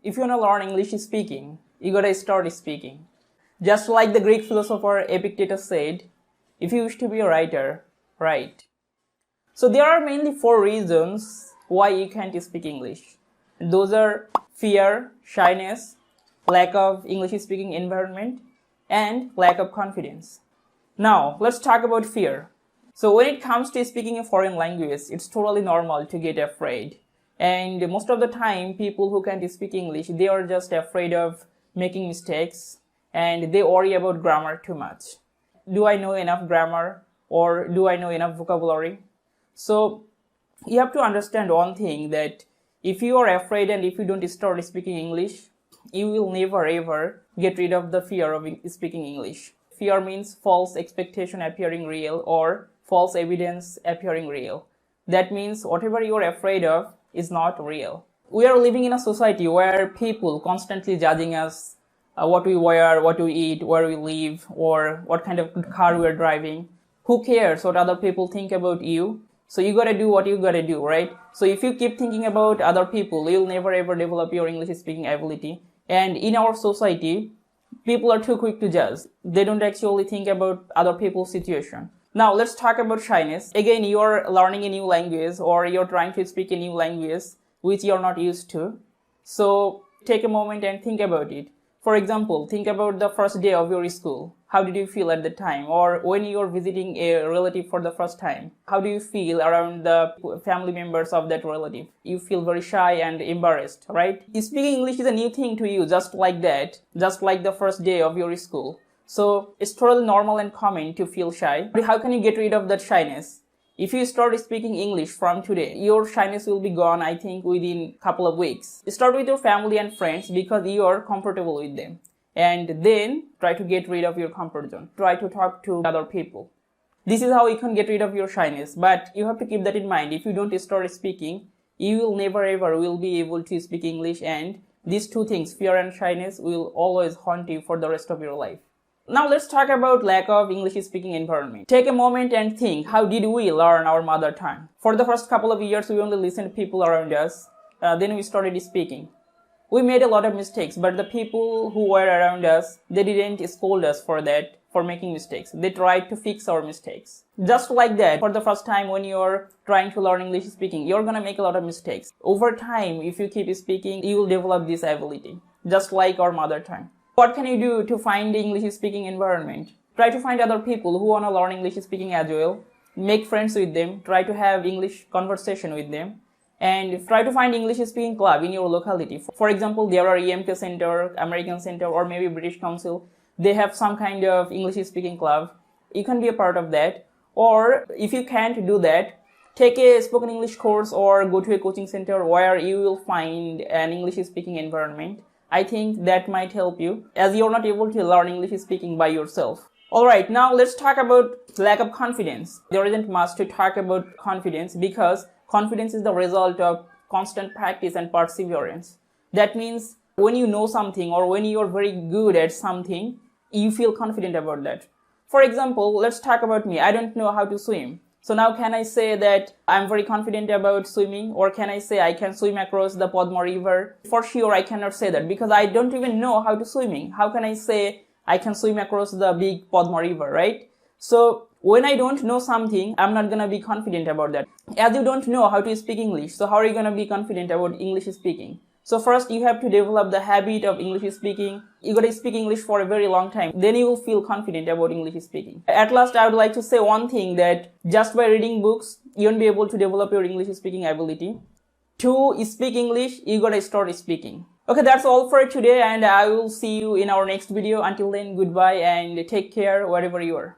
if you want to learn English speaking, you gotta start speaking. Just like the Greek philosopher Epictetus said, if you wish to be a writer, write. So there are mainly 4 reasons why you can't speak English. Those are fear, shyness, lack of English speaking environment, and lack of confidence. Now, let's talk about fear. So when it comes to speaking a foreign language, it's totally normal to get afraid. And most of the time, people who can't speak English, they are just afraid of making mistakes and they worry about grammar too much. Do I know enough grammar or do I know enough vocabulary? So you have to understand one thing, that if you are afraid and if you don't start speaking English, you will never ever get rid of the fear of speaking English. Fear means false expectation appearing real or false evidence appearing real. That means whatever you are afraid of is not real. We are living in a society where people constantly judging us, what we wear, what we eat, where we live, or what kind of car we are driving. Who cares what other people think about you? So you gotta do what you gotta do, right? So if you keep thinking about other people, you'll never ever develop your English speaking ability. And in our society, people are too quick to judge. They don't actually think about other people's situation. Now let's talk about shyness. Again, you're learning a new language or you're trying to speak a new language which you're not used to. So take a moment and think about it. For example, think about the first day of your school. How did you feel at the time? Or when you're visiting a relative for the first time, how do you feel around the family members of that relative? You feel very shy and embarrassed, right? Speaking English is a new thing to you, just like that, just like the first day of your school. So it's totally normal and common to feel shy. But how can you get rid of that shyness? If you start speaking English from today, your shyness will be gone, I think, within a couple of weeks. Start with your family and friends because you are comfortable with them. And then try to get rid of your comfort zone. Try to talk to other people. This is how you can get rid of your shyness. But you have to keep that in mind. If you don't start speaking, you will never ever will be able to speak English, and these 2 things, fear and shyness, will always haunt you for the rest of your life. Now let's talk about lack of English speaking environment. Take a moment and think, how did we learn our mother tongue? For the first couple of years, we only listened to people around us. Then we started speaking. We made a lot of mistakes, but the people who were around us, they didn't scold us for that, for making mistakes. They tried to fix our mistakes. Just like that, for the first time when you're trying to learn English speaking, you're gonna make a lot of mistakes. Over time, if you keep speaking, you will develop this ability, just like our mother tongue. What can you do to find the English speaking environment? Try to find other people who want to learn English speaking as well. Make friends with them. Try to have English conversation with them. And try to find English speaking club in your locality. For example, there are EMK Center, American Center, or maybe British Council. They have some kind of English speaking club. You can be a part of that. Or if you can't do that, take a spoken English course or go to a coaching center where you will find an English speaking environment. I think that might help you, as you're not able to learn English speaking by yourself. Alright, now let's talk about lack of confidence. There isn't much to talk about confidence because confidence is the result of constant practice and perseverance. That means when you know something or when you're very good at something, you feel confident about that. For example, let's talk about me. I don't know how to swim. So now can I say that I'm very confident about swimming, or can I say I can swim across the Padma River? For sure I cannot say that because I don't even know how to swimming. How can I say I can swim across the big Padma River, right? So when I don't know something, I'm not gonna be confident about that. As you don't know how to speak English, so how are you gonna be confident about English speaking? So first you have to develop the habit of English speaking. You gotta speak English for a very long time. Then you will feel confident about English speaking. At last, I would like to say one thing, that just by reading books, you won't be able to develop your English speaking ability. To speak English, you gotta start speaking. Okay, that's all for today, and I will see you in our next video. Until then, goodbye and take care wherever you are.